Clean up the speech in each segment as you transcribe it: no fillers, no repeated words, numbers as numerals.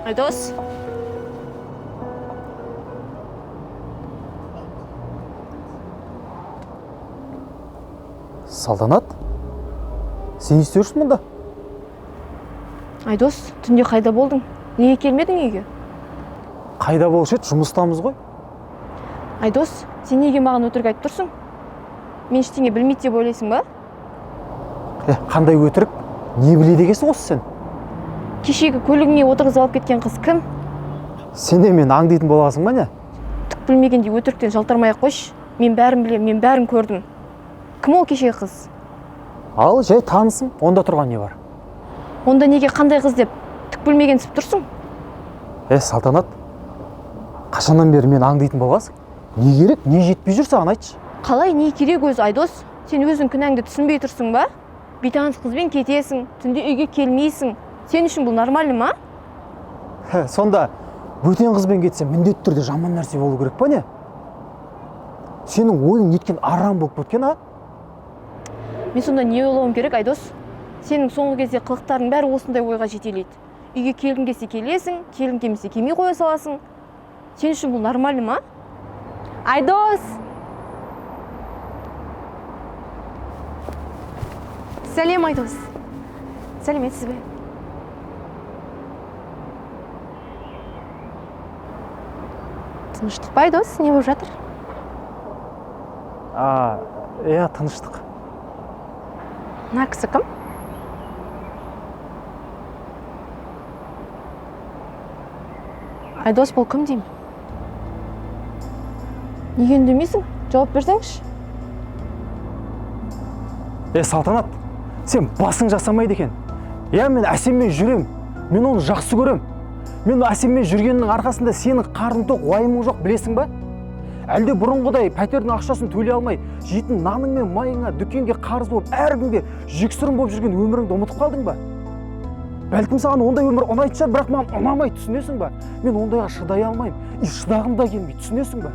Айдос. Салтанат? Сен не істеп жүрсің мұнда? Айдос, түнде қайда болдың? Неге келмедің үйге? Қайда болушы еді? Жұмыстамыз ғой. Айдос, сен неге маған өтірік айтып тұрсың? Мен ештеңе білмейді деп ойлайсың ба? Қандай өтірік? Не біледі екенсің осы сен? Кешегі көлігіңе отырғызып алып кеткен қыз кім? Сен де мені аңдитын боласың ба не? Түк білмегендей өтіріктен жалтармай-ақ қойшы. Мен бәрін білем, мен бәрін көрдім. Кім ол кешегі қыз? Ал, жай танысың, онда тұрған не бар? Онда неге қандай қыз деп түк білмегенсіп тұрсың? Салтанат, қашаннан бері мені аңдитын болғансың? Не керек, не жетпей жүр саған айтшы? Қалай, не керек өзі, Айдос? Сен өзің күнәңді түсінбей тұрсың ба? Бейтаныс қызбен кетесің, түнде үйге келмейсің. Сен үшін бұл нормальный ма? Сонда бөтен қызбен кетсем міндетті түрде жаман нәрсе болу керек па не? Сенің ойың неткен арам болып кеткен, а? Мен сонда не ойлауым керек, Айдос? Сенің соңғы кезде қылықтарың бәрі осындай ойға жетелейді. Үйге келгің келсе келесің, келгің келмесе келмей қоя саласың. Сен үшін бұл нормальный ма? Айдос! Сәлем, Айдос. Сәлеметсіз бе? Тыныштық па, Айдос? Не болып жатыр? Тыныштық. Мына кісі кім? Айдос, бұл кім деймін? Неге үндемейсің? Жауап берсеңші. Салтанат, сен басың жасамайды екен. Мен Әсеммен жүрем. Мен оны жақсы көрем. Мен Әсеммен жүргеннің арқасында сенің қарның тоқ, уайымың жоқ, білесің ба? Әлде бұрынғыдай пәтердің ақшасын төлей алмай, жейтін наның мен майыңа, дүкенге қарыз болып, әр күнге жүксірім болып жүрген өміріңді ұмытып қалдың ба? Бәлкім саған ондай өмір ұнайтын шығар, бірақ маған ұнамайды, түсінесің ба? Мен ондайға шыдай алмаймын, шыдағым да келмейді, түсінесің ба?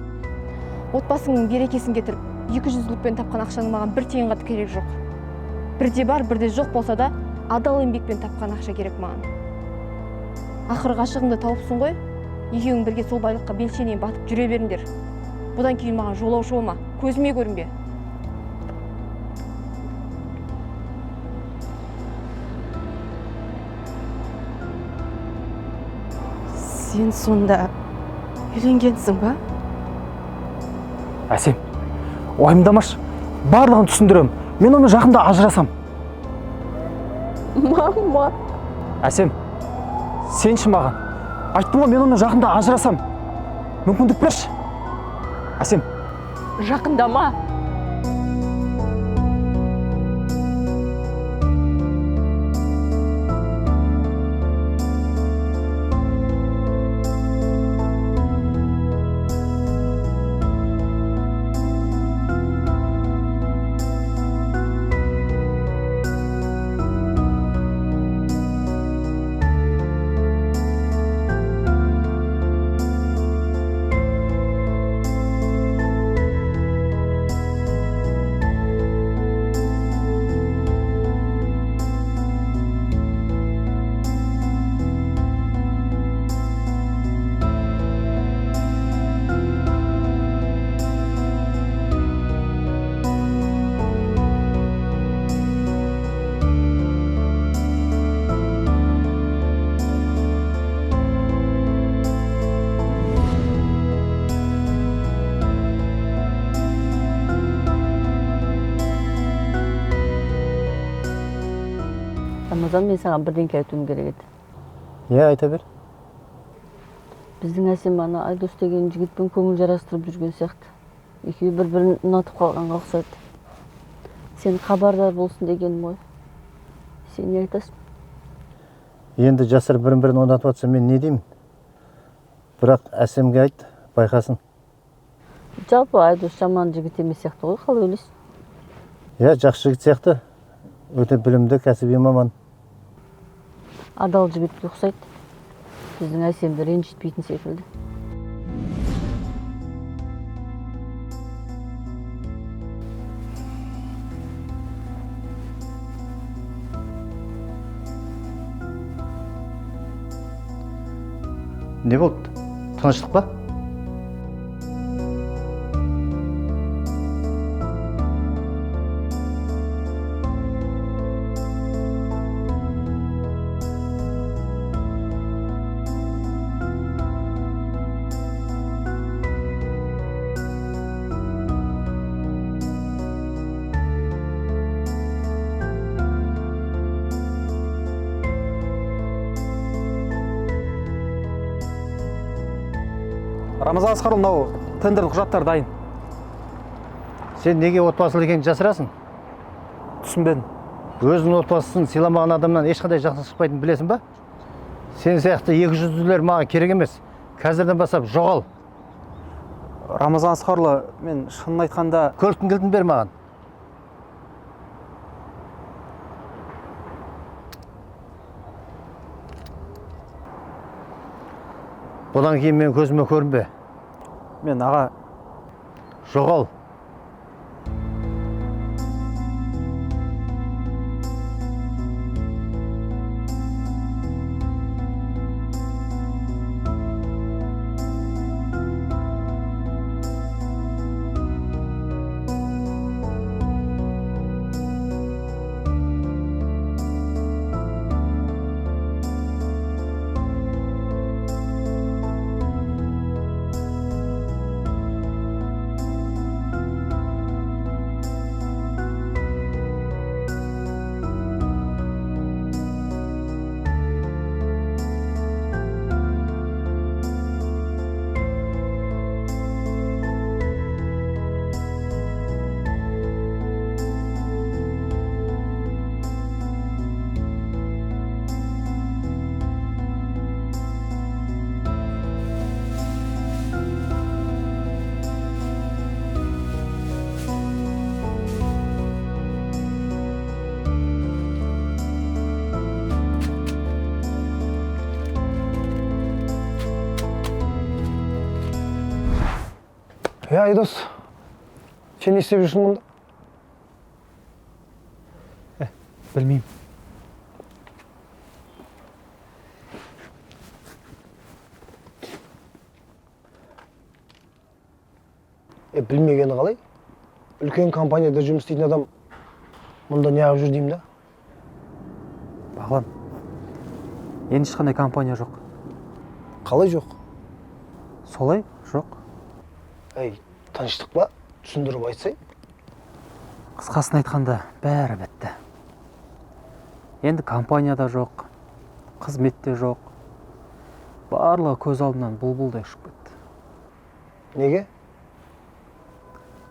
Отбасыңның берекесін кетіріп, 200-лікпен тапқан ақшаның маған бір тиынға керек жоқ. Бірде бар, бірде жоқ болса да, адал еңбекпен тапқан ақша керек маған. Ақыры ғашығыңды тауыпсың ғой, екеуің бірге сол байлыққа белшенен батып жүре беріңдер. Бұдан кейін маған жолаушы болма, көзіме көрінбе. Сен сонда үйленгенсің ба? Әсем, уайымдамашы, барлығын түсіндірем. Мен оны жақында ажырасам. Мама. Әсем, сенші маған. Айттым ғой, мен оны жақында ажырасам. Мүмкіндік берші. Әсем. Жақындама. Рамазан, мен саған бірдеңке айтуым керек еді. Айта бер. Біздің Әсем ана Айдос деген жігітпен көңіл жарастырып жүрген сияқты. Екеуі бір-бірін ұнатып қалғанға ұқсайды. Сен хабардар болсын дегенім ғой. Сен не айтасың? Енді жасыр бірін-бірін ұнатып жатса мен не деймін? Бірақ Әсемге айт, байқасын. Жалпы Айдос жаман жігіт емес сияқты ғой, қалай ойлайсың? Жақсы жігіт сияқты. Өте білімді, кәсіби маман. Адал жігітке ұқсайды. Біздің Әсемді ренжітпейтін секілді. Не болды? Тыныштық па? Рамазан Асқарұлы, мынау тендерлік құжаттар дайын. Сен неге отбасылы екенін жасырасың? Түсінбедім. Өзінің отбасысын сыйламаған адамнан ешқандай жақсы шықпайтынын білесің ба? Сен сияқты 200-лер маған керек емес. Қазірден бастап жоғал. Рамазан Асқарұлы, мен шынын айтқанда... Көліктің кілтін бер маған. Бұдан кейін мен көзіме көрінбе. Мен аға... Жоғал. Айдос, сен не істеп жүрсің мұнда? Білмеймін. Білмегені қалай? Үлкен компанияда жұмыс істейтін адам мұнда не алып жүр деймін да? Бағлан, енді ешқандай компания жоқ. Қалай жоқ? Солай? Жоқ. Тыныштық па? Түсіндіріп айтсай? Қысқасын айтқанда бәрі бітті. Енді компанияда жоқ, қызметте жоқ. Барлығы көз алдымнан бұлбұлдай ұшып кетті. Неге?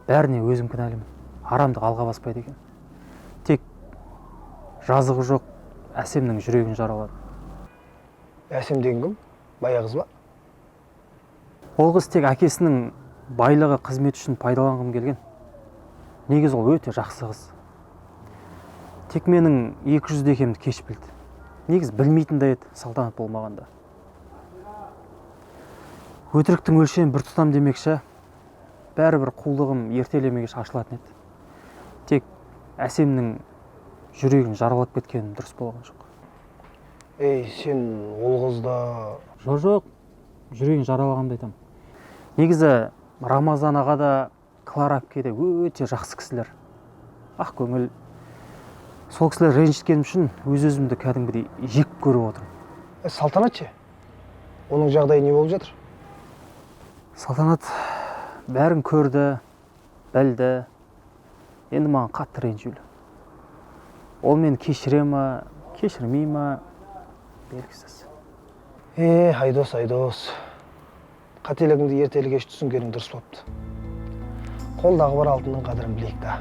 Бәріне өзім кінәлімін. Арамдық алға баспайды екен. Тек жазығы жоқ Әсемнің жүрегін жаралады. Әсем деген кім? Бая қыз ба? Ол қыз тек әкесінің байлығы қызмет үшін пайдаланғым келген. Негізі ол өте жақсы қыз. Тек менің 200 екенімді кеш білді. Негіз білмейтін де еді, салтанат болмағанда. Өтіріктің өлшемі бір тұтам демекші, бәрібір құлдығым ертелемеге ашылатын еді. Тек Әсемнің жүрегін жаралап кеткенім дұрыс болған жоқ. Сен ол қызда... Жоқ, жүрегін жаралағанды айтамын. Негізі Рамазан аға да, Клара әпке де өте жақсы кісілер. Ақ көңіл. Сол кісілер ренжіткенім үшін өз-өзімді кәдімгідей жек көріп отырмын. Салтанат ше? Оның жағдайы не болып жатыр? Салтанат бәрін көрді, білді. Енді маған қатты ренжулі. Ол мені кешіре ма, кешірмей ма, белгісіз. Айдос. Қателігіңді ертелі кеш түсінгенің дұрыс болыпты. Қолдағы бар алтынның қадірін білейік та.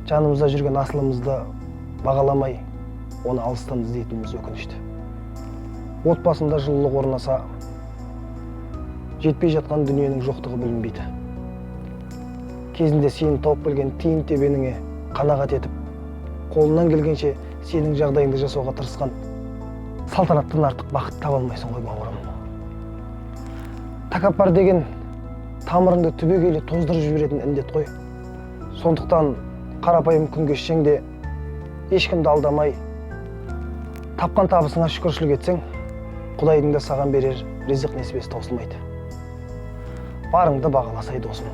Жанымызда жүрген асылымызды бағаламай, оны алыстан іздейтініміз өкінішті. Отбасында жылылық орнаса, жетпей жатқан дүниенің жоқтығы білінбейді. Кезінде сені тауып білген тиын тебеніңе қанағат етіп, қолынан келгенше сенің жағдайыңды жасауға тырысқан Салтанаттан артық бақыт таба алмайсың ғой бауырым. Тәкаппар деген тамырыңды түбегейлі тоздырып жіберетін індет қой. Сондықтан қарапайым күн кешсең ешкімді алдамай, тапқан табысыңа шүкіршілік етсең, Құдайдың да саған берер ризық несібесі таусылмайды. Барыңды бағаласай досым.